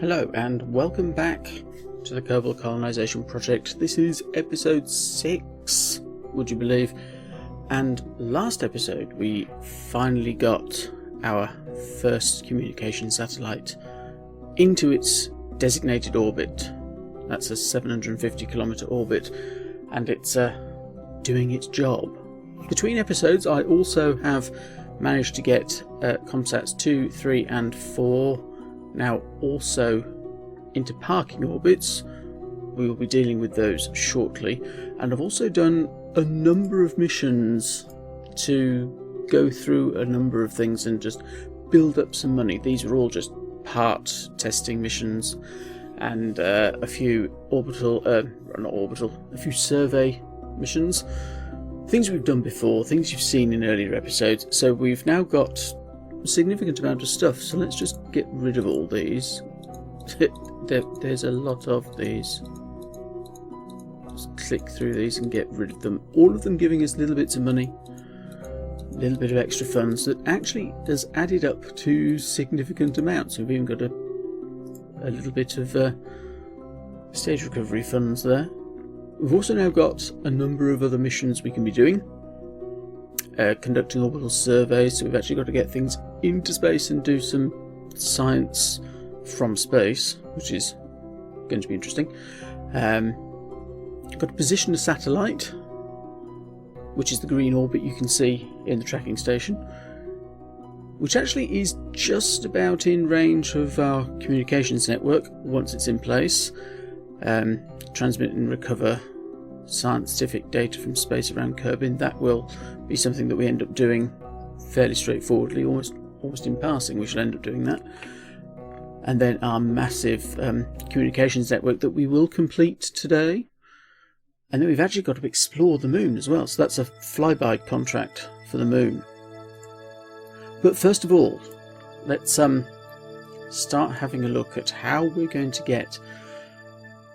Hello and welcome back to the Kerbal Kolonisation project. This is episode 6, would you believe? And last episode we finally got our first communication satellite into its designated orbit. That's a 750 kilometer orbit, and it's doing its job. Between episodes I also have managed to get ComSats 2, 3 and 4 now also into parking orbits. We will be dealing with those shortly, and I've also done a number of missions to go through a number of things and just build up some money. These are all just part testing missions and a few a few survey missions, things we've done before, things you've seen in earlier episodes. So we've now got a significant amount of stuff, so let's just get rid of all these. There's a lot of these. Just click through these and get rid of them. All of them giving us little bits of money, a little bit of extra funds that actually has added up to significant amounts. We've even got a little bit of stage recovery funds there. We've also now got a number of other missions we can be doing. Conducting orbital surveys, so we've actually got to get things into space and do some science from space, which is going to be interesting. Got to position a satellite, which is the green orbit you can see in the tracking station, which actually is just about in range of our communications network once it's in place. Transmit and recover scientific data from space around Kerbal. That will be something that we end up doing fairly straightforwardly, almost in passing. We shall end up doing that. And then our massive communications network that we will complete today. And then we've actually got to explore the moon as well, so that's a flyby contract for the moon. But first of all, let's start having a look at how we're going to get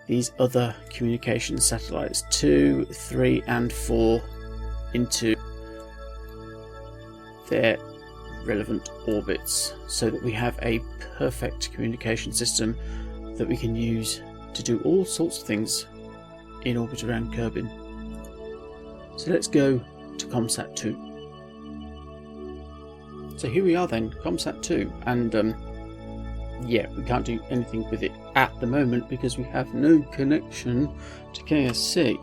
these other communication satellites 2, 3 and 4 into their relevant orbits, so that we have a perfect communication system that we can use to do all sorts of things in orbit around Kerbal. So let's go to ComSat 2. So here we are then, ComSat 2, and yeah, we can't do anything with it at the moment because we have no connection to KSC.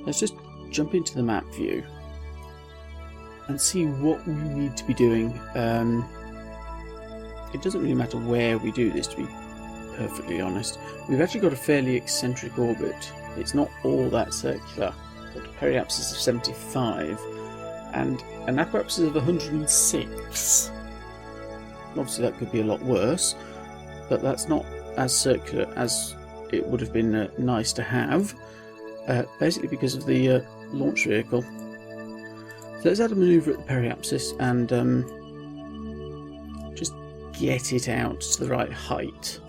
Let's just jump into the map view and see what we need to be doing. It doesn't really matter where we do this, to be perfectly honest. We've actually got a fairly eccentric orbit. It's not all that circular. We've got a periapsis of 75 and an apoapsis of 106. Obviously that could be a lot worse, but that's not as circular as it would have been nice to have, basically because of the launch vehicle. So let's add a manoeuvre at the periapsis and just get it out to the right height,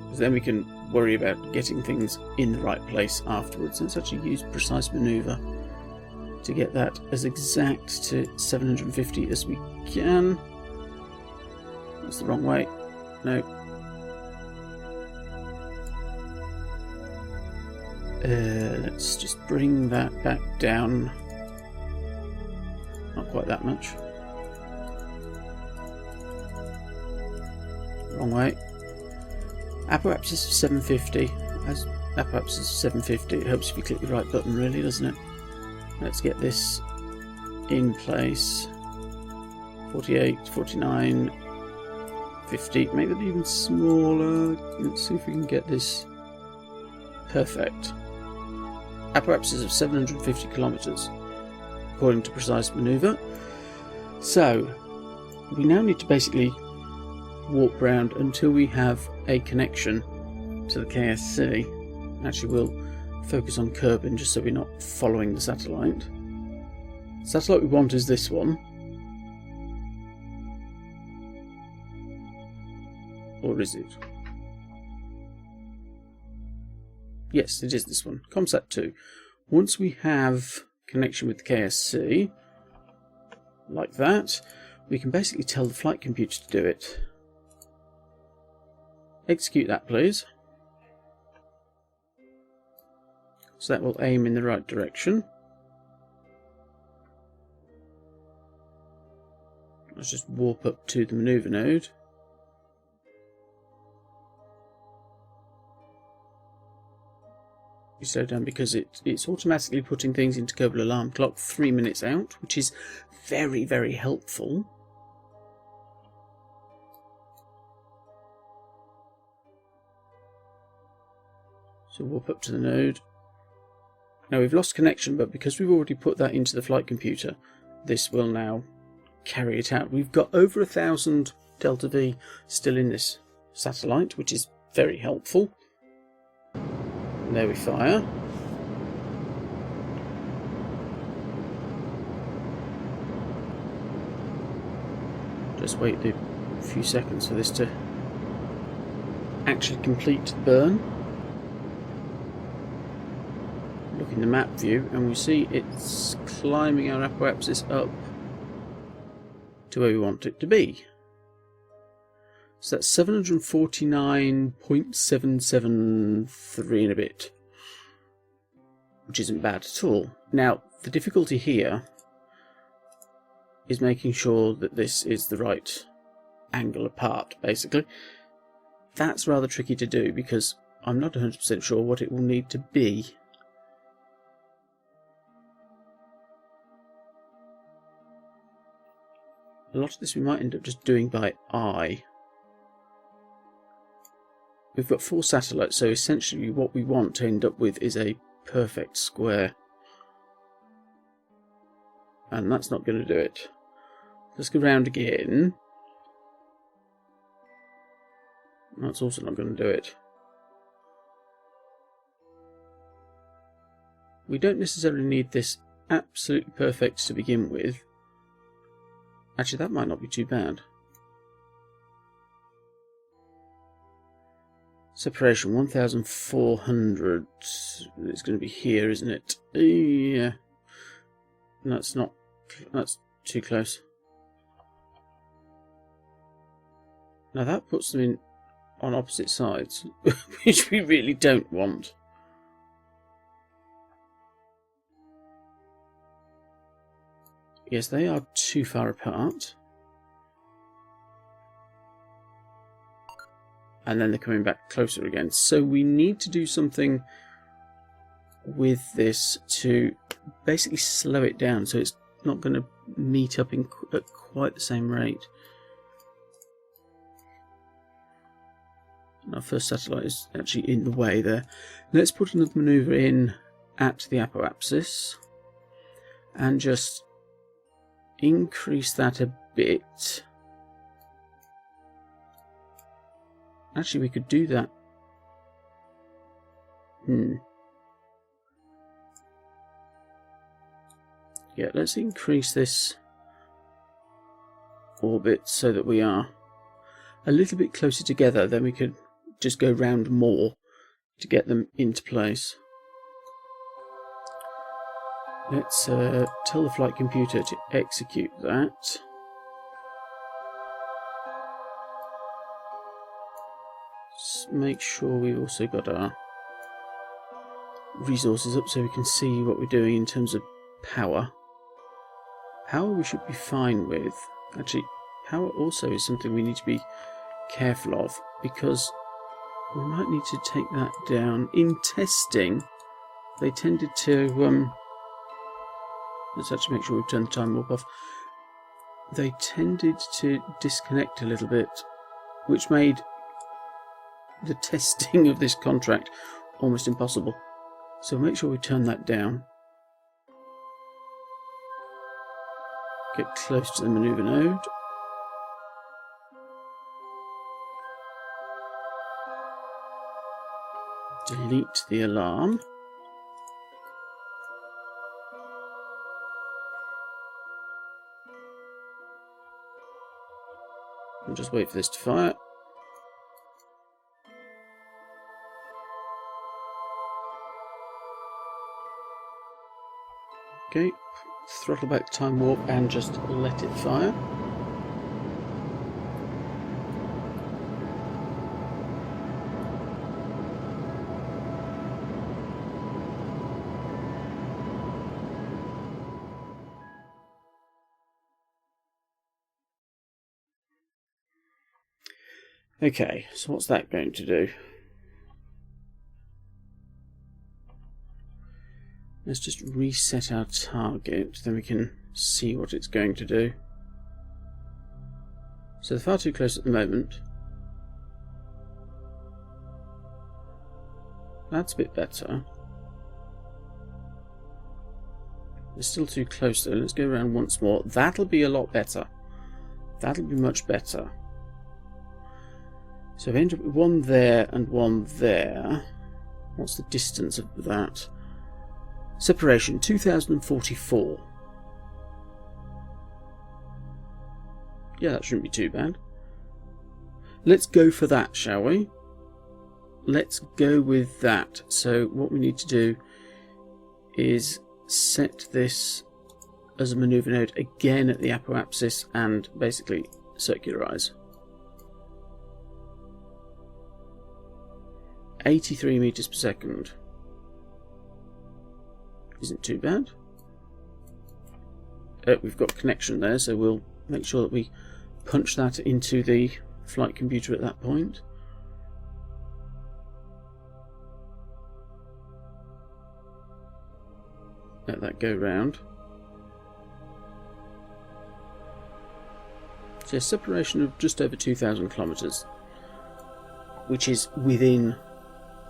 because then we can worry about getting things in the right place afterwards. Let's actually use precise manoeuvre to get that as exact to 750 as we can. That's the wrong way. No. Let's just bring that back down. Not quite that much. Wrong way. Apoapsis of 750. As apoapsis of 750, it helps if you click the right button, really, doesn't it? Let's get this in place. 48, 49. 50, make that even smaller. Let's see if we can get this perfect. Apoapsis of 750 kilometers, according to precise manoeuvre. So we now need to basically warp round until we have a connection to the KSC. Actually, we'll focus on Kerbal just so we're not following the satellite. The satellite we want is this one. Or is it? Yes, it is this one. ComSat 2. Once we have connection with the KSC, like that, we can basically tell the flight computer to do it. execute that, please. So that will aim in the right direction. Let's just warp up to the maneuver node. You slow down because it's automatically putting things into Kerbal alarm clock 3 minutes out, which is very, very helpful. So warp up to the node. Now we've lost connection, but because we've already put that into the flight computer, this will now carry it out. We've got over 1,000 Delta V still in this satellite, which is very helpful. And there we fire. Just wait a few seconds for this to actually complete the burn. Look in the map view and we see it's climbing our Ep6 up to where we want it to be. So that's 749.773 and a bit, which isn't bad at all. Now, the difficulty here is making sure that this is the right angle apart, basically. That's rather tricky to do because I'm not 100% sure what it will need to be. A lot of this we might end up just doing by eye. We've got 4 satellites, so essentially what we want to end up with is a perfect square. And that's not going to do it. Let's go round again. That's also not going to do it. We don't necessarily need this absolutely perfect to begin with. Actually, that might not be too bad. Separation 1,400. It's going to be here, isn't it? Yeah. That's not. That's too close. Now that puts them in on opposite sides, which we really don't want. Yes, they are too far apart. And then they're coming back closer again. So we need to do something with this to basically slow it down so it's not going to meet up at quite the same rate. Our first satellite is actually in the way there. Let's put another maneuver in at the apoapsis and just increase that a bit. Actually, we could do that. Yeah, let's increase this orbit so that we are a little bit closer together. Then we could just go round more to get them into place. Let's tell the flight computer to execute that. Let's make sure we've also got our resources up so we can see what we're doing in terms of power. Power we should be fine with. Actually, power also is something we need to be careful of because we might need to take that down. In testing, they tended to... let's actually make sure we've turned the time warp off. They tended to disconnect a little bit, which made the testing of this contract almost impossible. So make sure we turn that down. Get close to the maneuver node. Delete the alarm. And just wait for this to fire. Okay, throttle back time warp and just let it fire. Okay, so what's that going to do? Let's just reset our target, then we can see what it's going to do. So they're far too close at the moment. That's a bit better. They're still too close though. Let's go around once more. That'll be a lot better. That'll be much better. So I've ended up with one there and one there. What's the distance of that? Separation 2044. Yeah, that shouldn't be too bad. Let's go for that, shall we? Let's go with that. So what we need to do is set this as a maneuver node again at the apoapsis and basically circularize. 83 meters per second. Isn't too bad. We've got connection there, so we'll make sure that we punch that into the flight computer at that point. Let that go round. So a separation of just over 2,000 kilometers, which is within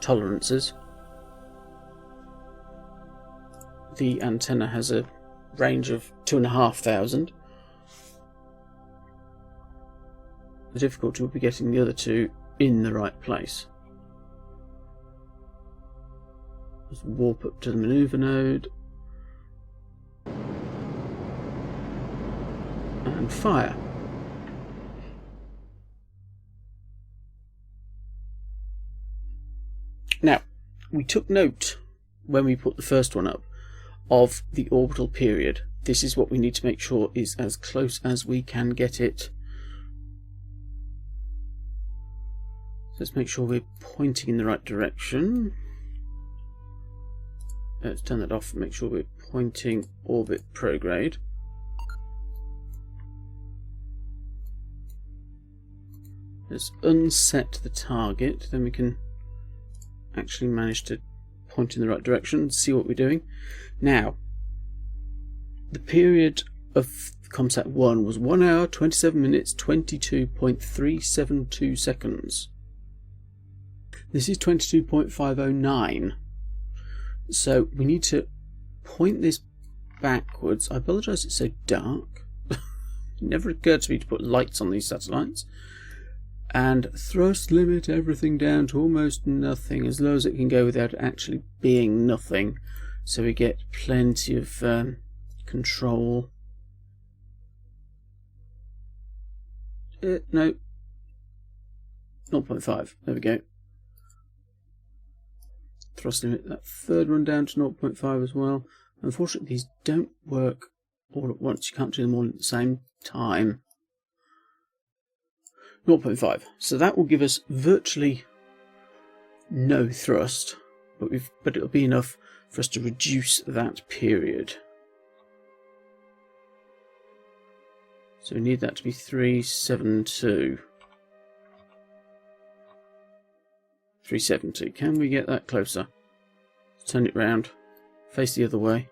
tolerances. The antenna has a range of 2,500. The difficulty will be getting the other two in the right place. Just warp up to the maneuver node and fire. Now, we took note when we put the first one up of the orbital period. This is what we need to make sure is as close as we can get it. Let's make sure we're pointing in the right direction. Let's turn that off and make sure we're pointing orbit prograde. Let's unset the target, then we can actually manage to point in the right direction and see what we're doing. Now, the period of ComSat 1 was 1 hour, 27 minutes, 22.372 seconds. This is 22.509. So we need to point this backwards. I apologise it's so dark. It never occurred to me to put lights on these satellites. And thrust limit everything down to almost nothing, as low as it can go without actually being nothing, so we get plenty of control. No, 0.5, there we go. Thrust limit that third one down to 0.5 as well. Unfortunately these don't work all at once, you can't do them all at the same time. 0.5. So that will give us virtually no thrust, but it'll be enough for us to reduce that period. So we need that to be 372. 370. Can we get that closer? Turn it round. Face the other way.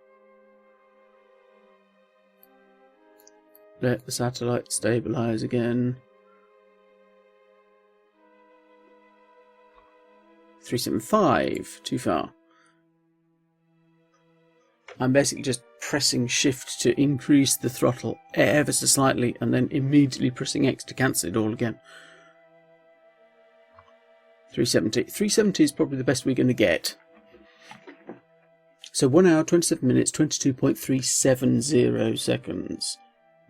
Let the satellite stabilize again. 375, too far. I'm basically just pressing shift to increase the throttle ever so slightly and then immediately pressing X to cancel it all again. 370. 370 is probably the best we're going to get. So 1 hour, 27 minutes, 22.370 seconds.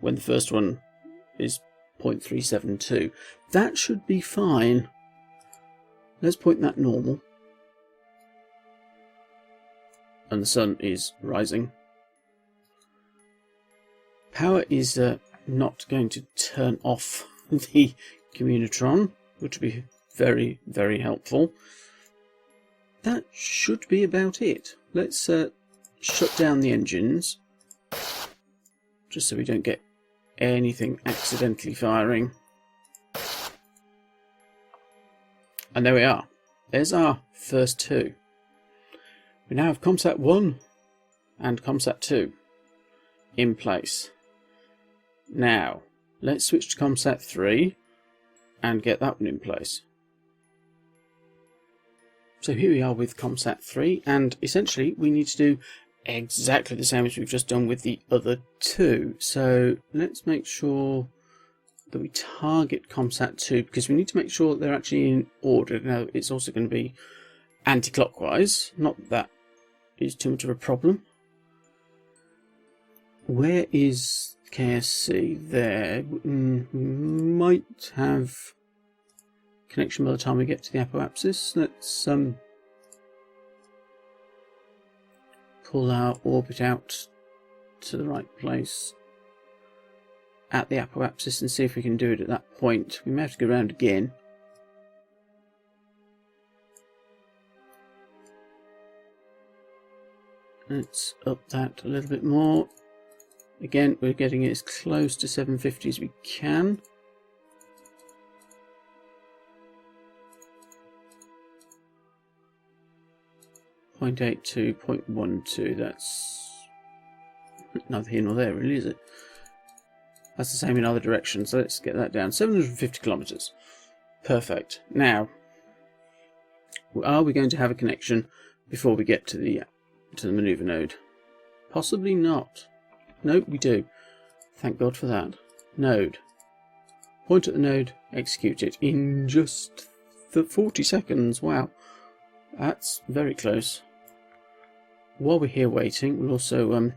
When the first one is 0.372. That should be fine. Let's point that normal. And the sun is rising. Power is not going to turn off the communitron, which would be very, very helpful. That should be about it. Let's shut down the engines, just so we don't get anything accidentally firing. And there we are. There's our first two. We now have ComSat 1 and ComSat 2 in place. Now, let's switch to ComSat 3 and get that one in place. So here we are with ComSat 3, and essentially we need to do exactly the same as we've just done with the other two. So let's make sure that we target ComSat 2, because we need to make sure they're actually in order. Now, it's also going to be anti-clockwise, not that that is too much of a problem. Where is KSC? There. Might have connection by the time we get to the apoapsis. Let's pull our orbit out to the right place at the apoapsis and see if we can do it at that point. We may have to go around again. Let's up that a little bit more. Again, we're getting it as close to 750 as we can. .82, 0.12, that's neither here nor there really, is it? That's the same in other directions, so let's get that down. 750 kilometers. Perfect. Now, are we going to have a connection before we get to the maneuver node? Possibly not. Nope, we do. Thank God for that. Node. Point at the node, execute it in just 40 seconds. Wow. That's very close. While we're here waiting, we'll also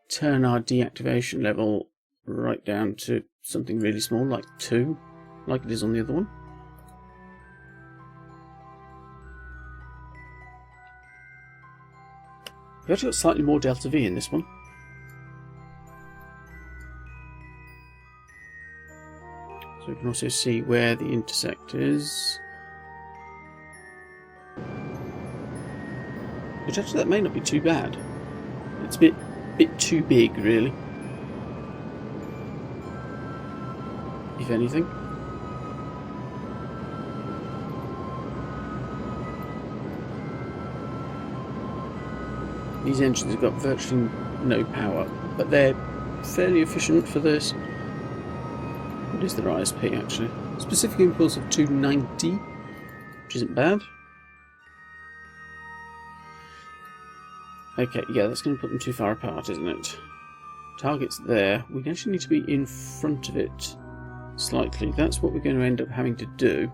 turn our deactivation level right down to something really small, like 2, like it is on the other one. We've actually got slightly more delta V in this one. So we can also see where the intersect is. Which actually, that may not be too bad. It's a bit too big, really. If anything. These engines have got virtually no power, but they're fairly efficient for this. What is their ISP, actually? Specific impulse of 290, which isn't bad. Okay, yeah, that's going to put them too far apart, isn't it? Target's there. We actually need to be in front of it slightly. That's what we're going to end up having to do.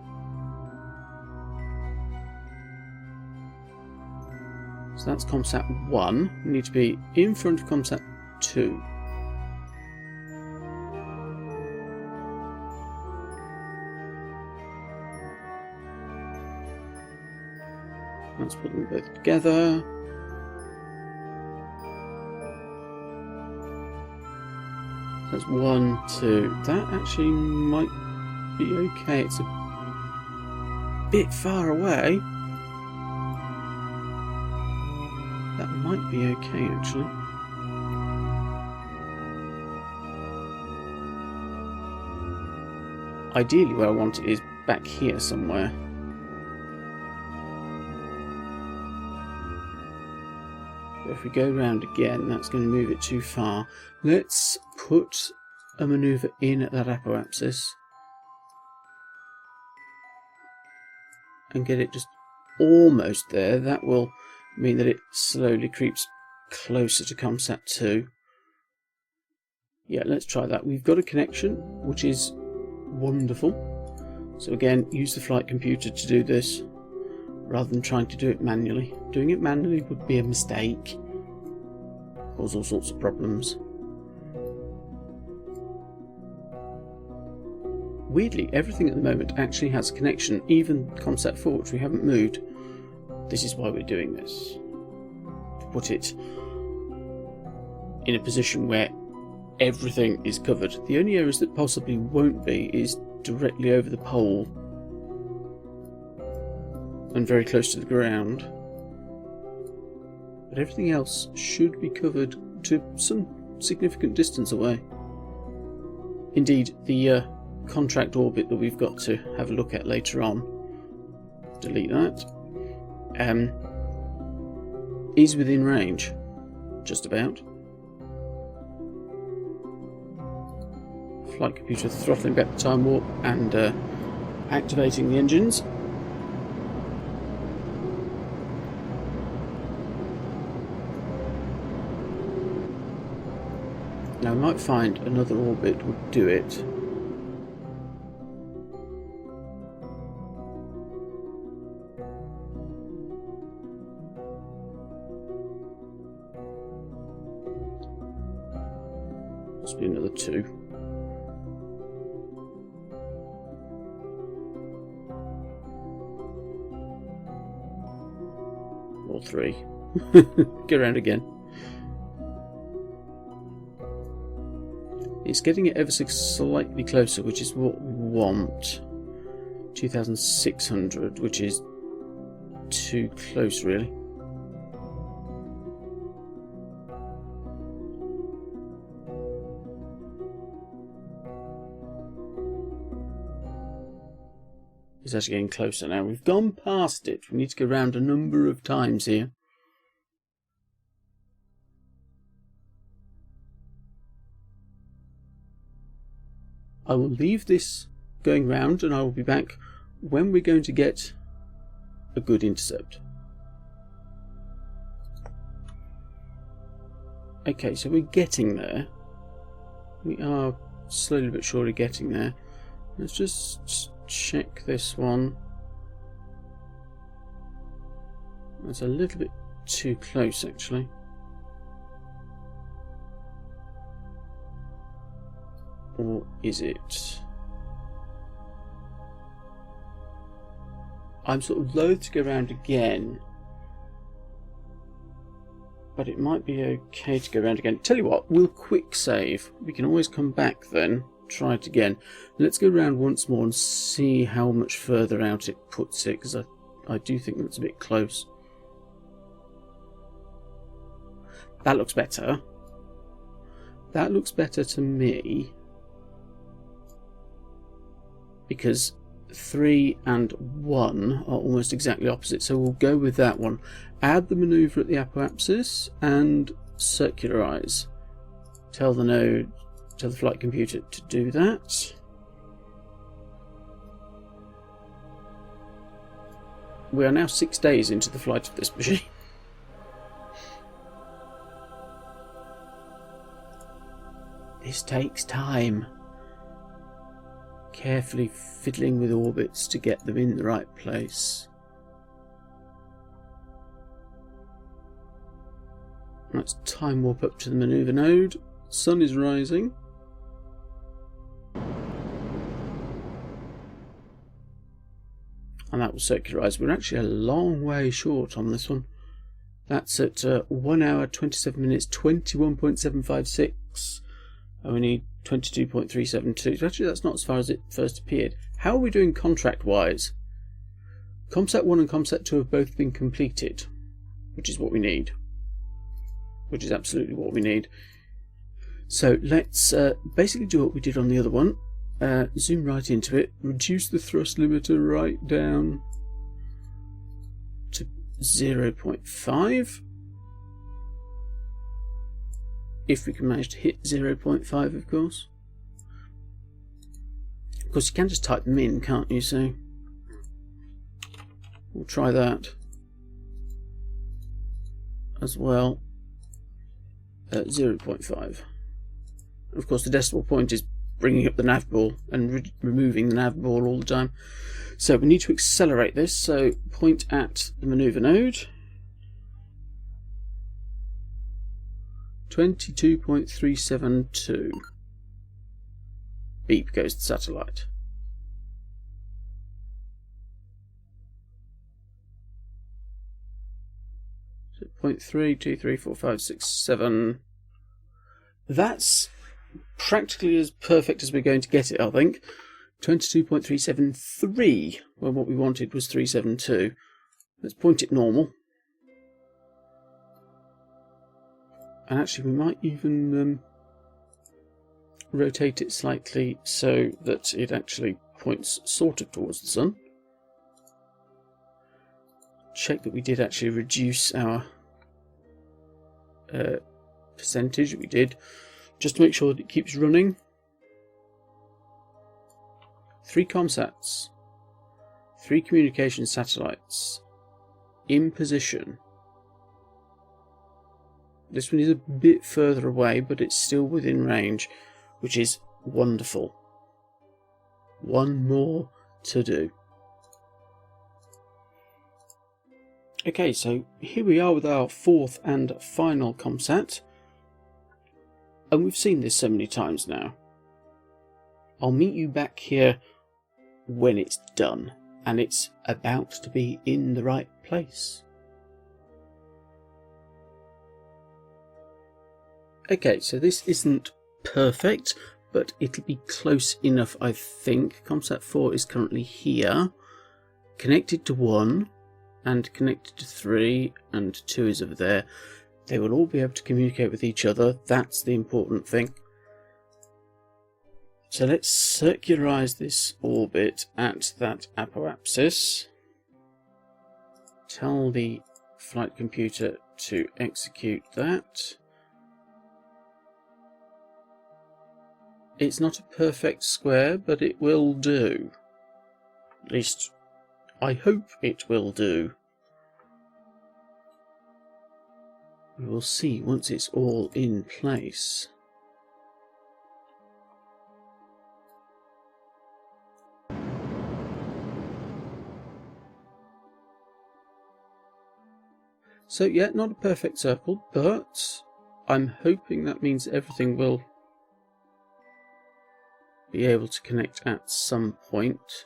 So that's ComSat 1. We need to be in front of ComSat 2. Let's put them both together. That's 1, 2. That actually might be okay. It's a bit far away. That might be okay, actually. Ideally, where I want it is back here somewhere. But if we go round again, that's going to move it too far. Let's put a manoeuvre in at that apoapsis and get it just almost there. That will mean that it slowly creeps closer to ComSat 2. Yeah, let's try that. We've got a connection, which is wonderful. So again, use the flight computer to do this rather than trying to do it manually. Doing it manually would be a mistake. Cause all sorts of problems. Weirdly, everything at the moment actually has a connection, even ComSat 4, which we haven't moved. This is why we're doing this. To put it in a position where everything is covered. The only areas that possibly won't be is directly over the pole and very close to the ground. But everything else should be covered to some significant distance away. Indeed, the contract orbit that we've got to have a look at later on delete that. Is within range, just about. Flight computer throttling back the time warp and activating the engines. Now I might find another orbit would do it. Must be another 2. Or 3. Get around again. It's getting it ever so slightly closer, which is what we want. 2,600, which is too close, really. It's actually getting closer now. We've gone past it. We need to go round a number of times here. I will leave this going round and I will be back when we're going to get a good intercept. Okay, so we're getting there. We are slowly but surely getting there. Let's just check this one. That's a little bit too close, actually. Or is it? I'm sort of loath to go around again, but it might be okay to go around again. Tell you what, we'll quick save. We can always come back then, try it again. Let's go around once more and see how much further out it puts it, because I do think that's a bit close. That looks better. That looks better to me, because 3 and 1 are almost exactly opposite, so we'll go with that one. Add the manoeuvre at the apoapsis and circularize. Tell the flight computer to do that. We are now 6 days into the flight of this machine. This takes time. Carefully fiddling with orbits to get them in the right place. Let's time warp up to the manoeuvre node. Sun is rising. And that will circularize. We're actually a long way short on this one. That's at 1 hour, 27 minutes, 21.756. And we need 22.372. Actually, that's not as far as it first appeared. How are we doing contract-wise? ComSat 1 and ComSat 2 have both been completed, which is what we need. Which is absolutely what we need. So let's basically do what we did on the other one. Zoom right into it. Reduce the thrust limiter right down to 0.5. If we can manage to hit 0.5, of course. Of course, you can just type them in, can't you? So we'll try that as well. 0.5. Of course, the decimal point is bringing up the nav ball and removing the nav ball all the time. So we need to accelerate this. So point at the manoeuvre node. 22.372. Beep goes the satellite. So 0.3, 2, 3, 4, 5, 6, 7. That's practically as perfect as we're going to get it, I think. 22.373, well, what we wanted was 372. Let's point it normal. And actually, we might even rotate it slightly so that it actually points sort of towards the sun. check that we did actually reduce our percentage. We did, just to make sure that it keeps running. 3 comsats, 3 communication satellites in position. This one is a bit further away, but it's still within range, which is wonderful. One more to do. Okay, so here we are with our 4th and final comsat, and we've seen this so many times now. I'll meet you back here when it's done, and it's about to be in the right place. Okay, so this isn't perfect, but it'll be close enough, I think. Comsat 4 is currently here, connected to 1, and connected to 3, and 2 is over there. They will all be able to communicate with each other. That's the important thing. So let's circularize this orbit at that apoapsis. Tell the flight computer to execute that. It's not a perfect square, but it will do. At least, I hope it will do. We will see once it's all in place. So yeah, not a perfect circle, but I'm hoping that means everything will be able to connect at some point.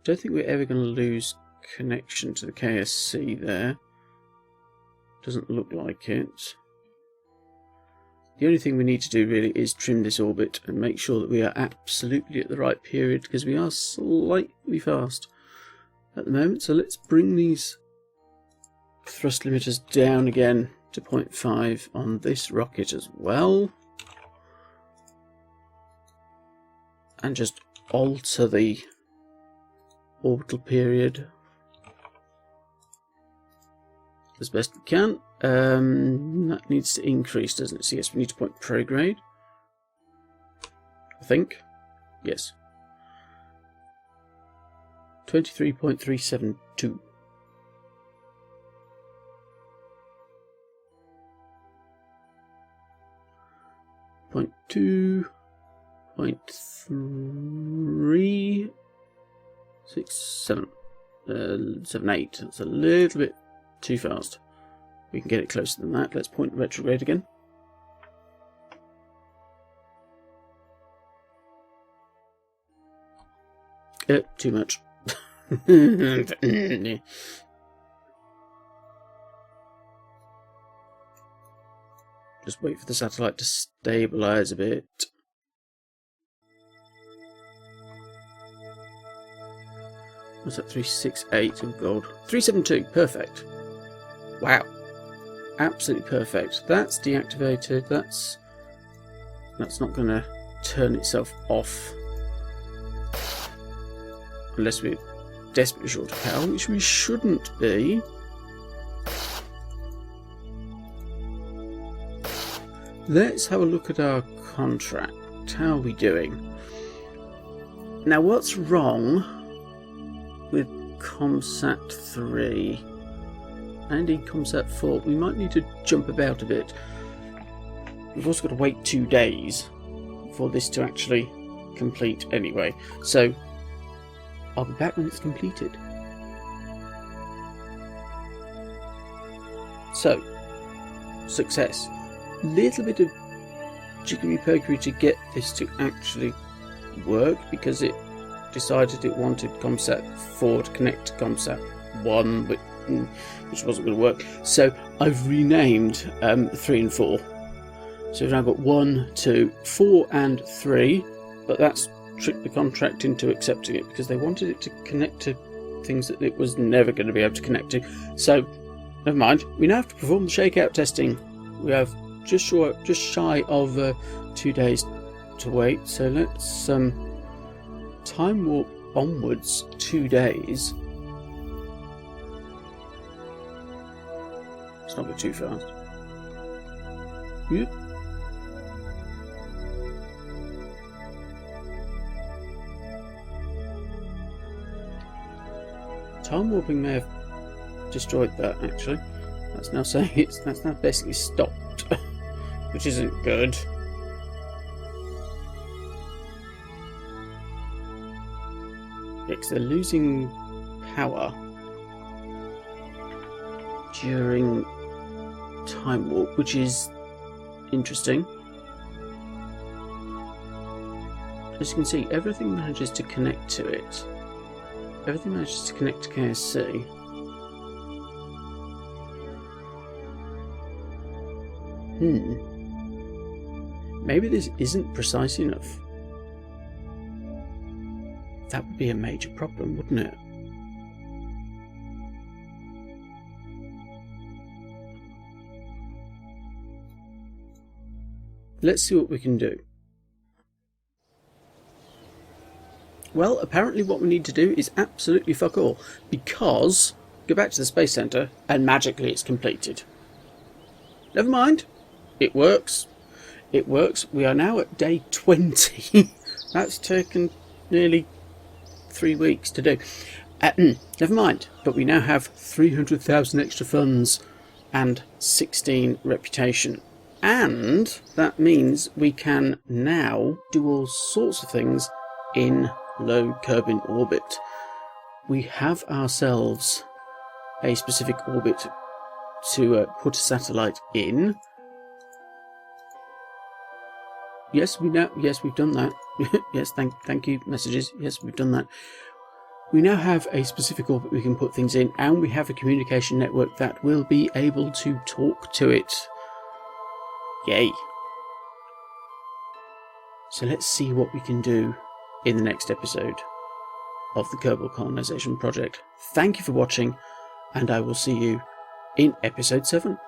Don't think we're ever going to lose connection to the KSC there. Doesn't look like it. The only thing we need to do really is trim this orbit and make sure that we are absolutely at the right period, because we are slightly fast at the moment. So let's bring these thrust limiters down again to 0.5 on this rocket as well, and just alter the orbital period as best we can. That needs to increase, doesn't it? So yes, we need to point prograde, I think. Yes. 23.372. Point 2, 0.3, 6, 7, 7, 8. That's a little bit too fast. We can get it closer than that. Let's point retrograde again. Too much. Just wait for the satellite to stabilize a bit. What's that? 368 of gold. 372. Perfect. Wow. Absolutely perfect. That's deactivated. That's not going to turn itself off unless we're desperately short of power, which we shouldn't be. Let's have a look at our contract. How are we doing? Now, what's wrong with Comsat 3 and indeed Comsat 4? We might need to jump about a bit. We've also got to wait 2 days for this to actually complete anyway. So, I'll be back when it's completed. So, success. Little bit of jiggery-pokery to get this to actually work, because it decided it wanted Comsat 4 to connect to Comsat 1, which wasn't going to work. So I've renamed 3 and 4. So we've now got 1, 2, 4 and 3, but that's tricked the contract into accepting it, because they wanted it to connect to things that it was never going to be able to connect to. So, never mind. We now have to perform the shakeout testing. We have just shy of 2 days to wait. So let's time warp onwards 2 days. Let's not go too fast. Yep. Time warping may have destroyed that, actually. That's now saying that's now basically stopped, which isn't good. Yeah, 'cause they're losing power during time warp, which is interesting. As you can see, everything manages to connect to it. Everything manages to connect to KSC. Maybe this isn't precise enough. That would be a major problem, wouldn't it? Let's see what we can do. Well, apparently what we need to do is absolutely fuck all, because go back to the Space Center and magically it's completed. Never mind. It works. It works. We are now at day 20. That's taken nearly 3 weeks to do. Never mind. But we now have 300,000 extra funds and 16 reputation. And that means we can now do all sorts of things in low Kerbal orbit. We have ourselves a specific orbit to put a satellite in. Yes, we've done that. Yes, thank you, messages. Yes, we've done that. We now have a specific orbit we can put things in, and we have a communication network that will be able to talk to it. Yay. So let's see what we can do in the next episode of the Kerbal Kolonisation project. Thank you for watching, and I will see you in episode 7.